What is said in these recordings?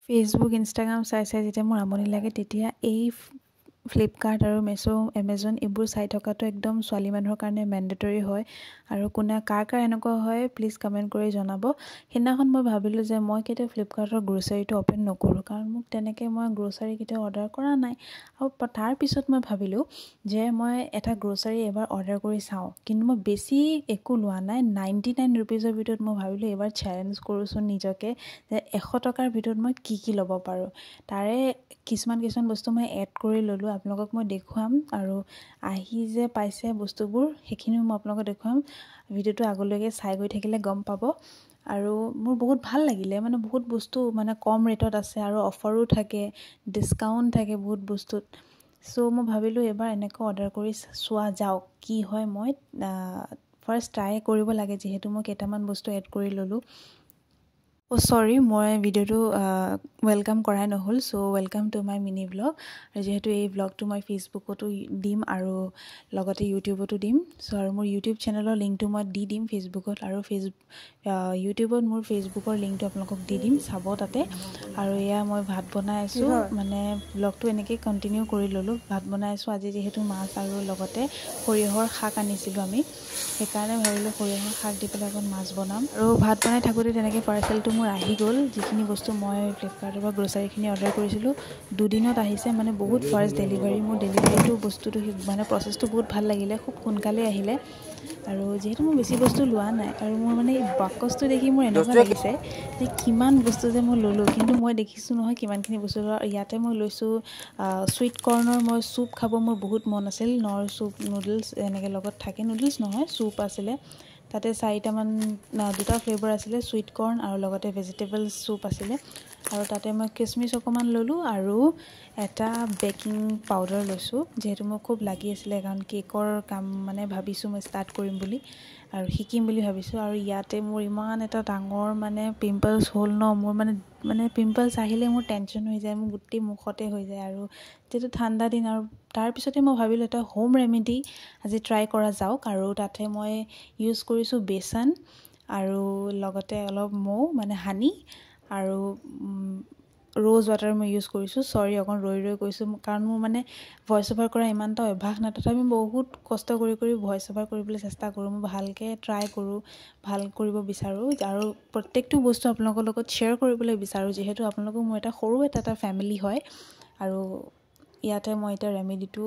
Facebook Instagram চাই যেতিয়া মোৰ আমনি লাগে তেতিয়া এই ফ্লিপকাৰ্ট আৰু মেছো এমেজন এইবোৰ চাই থকাটো একদম ছোৱালী মানুহৰ কাৰণে মেণ্ডেটৰী হয় আৰু কাৰ এনেকুৱা হয় প্লিজ কমেণ্ট কৰি জনাব। সেইদিনাখন মই ভাবিলোঁ যে মই কেতিয়াও ফ্লিপকাৰ্টৰ গ্ৰ'চাৰীটো অ'পেন নকৰোঁ, কাৰণ মোক তেনেকৈ মই গ্ৰ'চাৰী কেতিয়াও অৰ্ডাৰ কৰা নাই। আৰু তাৰপিছত মই ভাবিলোঁ যে মই এটা গ্ৰ'চাৰী এবাৰ অৰ্ডাৰ কৰি চাওঁ, কিন্তু মই বেছি একো লোৱা নাই। 99 ৰুপিজৰ ভিতৰত মই ভাবিলোঁ এইবাৰ চেলেঞ্জ কৰোঁচোন নিজকে যে 100 টকাৰ ভিতৰত মই কি ল'ব পাৰোঁ। তাৰে কিছুমান বস্তু মই এড কৰি ল'লোঁ, আপোনালোকক মই দেখুৱাম। আৰু আহি যে পাইছে বস্তুবোৰ সেইখিনিও মই আপোনালোকক দেখুৱাম। ভিডিঅ'টো আগলৈকে চাই গৈ থাকিলে গম পাব। আৰু মোৰ বহুত ভাল লাগিলে, মানে বহুত বস্তু মানে কম ৰেটত আছে আৰু অফাৰো থাকে, ডিছকাউণ্ট থাকে বহুত বস্তুত। চ' মই ভাবিলোঁ এবাৰ এনেকৈ অৰ্ডাৰ কৰি চোৱা যাওক কি হয়। মই ফাৰ্ষ্ট ট্ৰাই কৰিব লাগে, যিহেতু মই কেইটামান বস্তু এড কৰি ল'লোঁ। চৰি, মই ভিডিঅ'টো ৱেলকাম কৰাই নহ'ল। So' welcome to my mini blog. আৰু যিহেতু এই ব্লগটো মই ফেচবুকতো দিম আৰু লগতে ইউটিউবতো দিম। চ' আৰু মোৰ ইউটিউব চেনেলৰ লিংকটো মই দি দিম ফেচবুকত, আৰু ইউটিউবত মোৰ ফেচবুকৰ লিংকটো আপোনালোকক দি দিম, চাব তাতে। আৰু এয়া মই ভাত বনাই আছোঁ, মানে ব্লগটো এনেকেই কণ্টিনিউ কৰি ল'লোঁ। ভাত বনাই আছোঁ আজি, যিহেতু মাছ আৰু লগতে সৰিয়হৰ শাক আনিছিলোঁ আমি, সেইকাৰণে ভাবিলোঁ সৰিয়হৰ শাক দি পেলাই অকণ মাছ বনাম। আৰু ভাত বনাই থাকোঁতে তেনেকৈ পাৰ্চেলটো মোৰ আহি গ'ল, যিখিনি বস্তু মই ফ্লিপকাৰ্টৰ পৰা গ্ৰ'চাৰীখিনি অৰ্ডাৰ কৰিছিলোঁ। 2 দিনত আহিছে, মানে বহুত ফাষ্ট ডেলিভাৰী। মোৰ ডেলিভাৰীটো বস্তুটো মানে প্ৰচেছটো বহুত ভাল লাগিলে, খুব সোনকালে আহিলে। আৰু যিহেতু মই বেছি বস্তু লোৱা নাই, আৰু মোৰ মানে এই বাকচটো দেখি মোৰ এনেকুৱা লাগিছে যে কিমান বস্তু যে মই ল'লোঁ, কিন্তু মই দেখিছোঁ নহয় কিমানখিনি বস্তু লোৱা। ইয়াতে মই লৈছোঁ চুইট কৰ্ণৰ মই চুপ খাব মোৰ বহুত মন আছিল। নৰ চুপ, নুডলছ এনেকৈ লগত থাকে, নুডলছ নহয় চুপ আছিলে। তাতে 4টামান 2টা ফ্লেভাৰ আছিলে, চুইট কৰ্ণ আৰু লগতে ভেজিটেবল চুপ আছিলে। আৰু তাতে মই কিচমিচ অকণমান ল'লোঁ আৰু এটা বেকিং পাউডাৰ লৈছোঁ, যিহেতু মোক খুব লাগি আছিলে, কাৰণ কেকৰ কাম মানে ভাবিছোঁ মই ষ্টাৰ্ট কৰিম বুলি আৰু শিকিম বুলি ভাবিছোঁ। আৰু ইয়াতে মোৰ ইমান এটা ডাঙৰ মানে পিম্পলছ হ'ল ন, মোৰ মানে পিম্পলছ আহিলে মোৰ টেনশ্যন হৈ যায়, মোৰ গোটেই মুখতে হৈ যায়। আৰু যিহেতু ঠাণ্ডা দিন, আৰু তাৰপিছতে মই ভাবিলোঁ এটা হোম ৰেমেডি আজি ট্ৰাই কৰা যাওক। আৰু তাতে মই ইউজ কৰিছোঁ বেচন আৰু লগতে অলপ মৌ মানে হানি আৰু ৰ'জ ৱাটাৰ মই ইউজ কৰিছোঁ। চৰি, অকণ ৰৈ কৈছোঁ, কাৰণ মোৰ মানে ভইচ অভাৰ কৰা ইমান এটা অভ্যাস নাই। তথাপি বহুত কষ্ট কৰি ভইচ অভাৰ কৰিবলৈ চেষ্টা কৰোঁ। মই ভালকৈ ট্ৰাই কৰোঁ, ভাল কৰিব বিচাৰোঁ, আৰু প্ৰত্যেকটো বস্তু আপোনালোকৰ লগত শ্বেয়াৰ কৰিবলৈ বিচাৰোঁ, যিহেতু আপোনালোকৰ মোৰ এটা সৰু এটা ফেমিলি হয়। আৰু ইয়াতে মই এতিয়া ৰেমেডিটো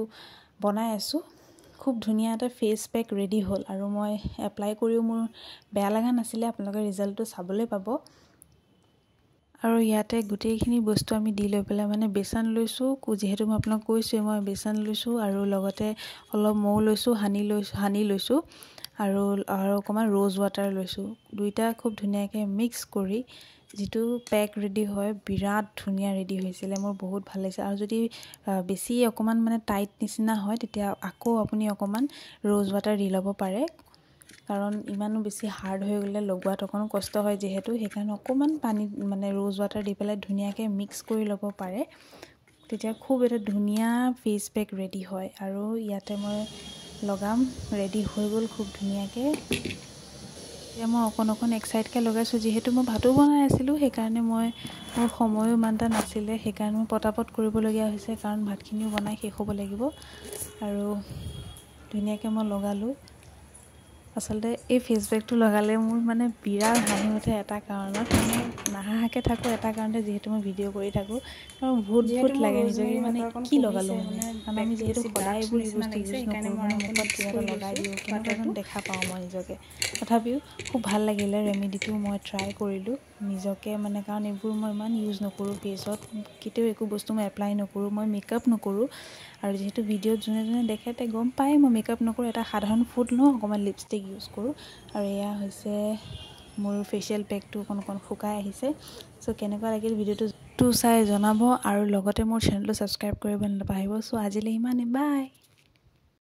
বনাই আছোঁ। খুব ধুনীয়া এটা ফেচ পেক ৰেডি হ'ল, আৰু মই এপ্লাই কৰিও মোৰ বেয়া লগা নাছিলে। আপোনালোকে ৰিজাল্টটো চাবলৈ পাব। আৰু ইয়াতে গোটেইখিনি বস্তু আমি দি লৈ পেলাই মানে বেচন লৈছোঁ, যিহেতু মই আপোনাক কৈছোঁৱেই মই বেচন লৈছোঁ, আৰু লগতে অলপ মৌ লৈছোঁ, হানি লৈছোঁ, আৰু অকণমান ৰ'জ ৱাটাৰ লৈছোঁ। 2টা খুব ধুনীয়াকৈ মিক্স কৰি যিটো পেক ৰেডি হয়, বিৰাট ধুনীয়া ৰেডি হৈছিলে, মোৰ বহুত ভাল লাগিছে। আৰু যদি বেছি অকণমান মানে টাইট নিচিনা হয়, তেতিয়া আকৌ আপুনি অকণমান ৰ'জ ৱাটাৰ দি ল'ব পাৰে, কাৰণ ইমানো বেছি হাৰ্ড হৈ গ'লে লগোৱাত অকণো কষ্ট হয় যিহেতু। সেইকাৰণে অকণমান পানী মানে ৰ'জ ৱাটাৰ দি পেলাই ধুনীয়াকৈ মিক্স কৰি ল'ব পাৰে, তেতিয়া খুব এটা ধুনীয়া ফেচ পেক ৰেডি হয়। আৰু ইয়াতে মই লগাম, ৰেডি হৈ গ'ল খুব ধুনীয়াকৈ। এতিয়া মই অকণ এক চাইডকৈ লগাইছোঁ, যিহেতু মই ভাতো বনাই আছিলোঁ, সেইকাৰণে মোৰ সময়ো ইমান এটা নাছিলে, সেইকাৰণে মই পটাপট কৰিবলগীয়া হৈছে, কাৰণ ভাতখিনিও বনাই শেষ হ'ব লাগিব। আৰু ধুনীয়াকৈ মই লগালোঁ। আচলতে এই ফেচ পেকটো লগালে মোৰ মানে বিৰাট হাঁহি উঠে এটা কাৰণত, মানে নাহাকৈ থাকোঁ এটা কাৰণতে, যিহেতু মই ভিডিঅ' কৰি থাকোঁ, আৰু ভূত লাগে নিজকে, মানে কি লগালোঁ মানে, কাৰণ আমি যিহেতু সদায় এইবোৰ বস্তু ইউজ নকৰোঁ, মানে মুখত কিবা এটা লগাই দিওঁ, কেনেকুৱা যেন দেখা পাওঁ মই নিজকে। তথাপিও খুব ভাল লাগিলে ৰেমেডিটো, মই ট্ৰাই কৰিলোঁ নিজকে, মানে কাৰণ এইবোৰ মই ইমান ইউজ নকৰোঁ ফেচত, কেতিয়াও একো বস্তু মই এপ্লাই নকৰোঁ, মই মেকআপ নকৰোঁ। আৰু যিহেতু ভিডিঅ'ত যোনে দেখে তে গম পায় মই মেকআপ নকৰোঁ, এটা সাধাৰণ ফুট লওঁ, অকণমান লিপষ্টিক ইউজ কৰোঁ। আৰু এয়া হৈছে মোৰ ফেচিয়েল পেকটো, অকণ শুকাই আহিছে। চ' কেনেকুৱা লাগিল ভিডিঅ'টো চাই জনাব, আৰু লগতে মোৰ চেনেলটো ছাবস্ক্ৰাইব কৰিব নাপাহৰিব। চ' আজিলৈ ইমানেই, বাই।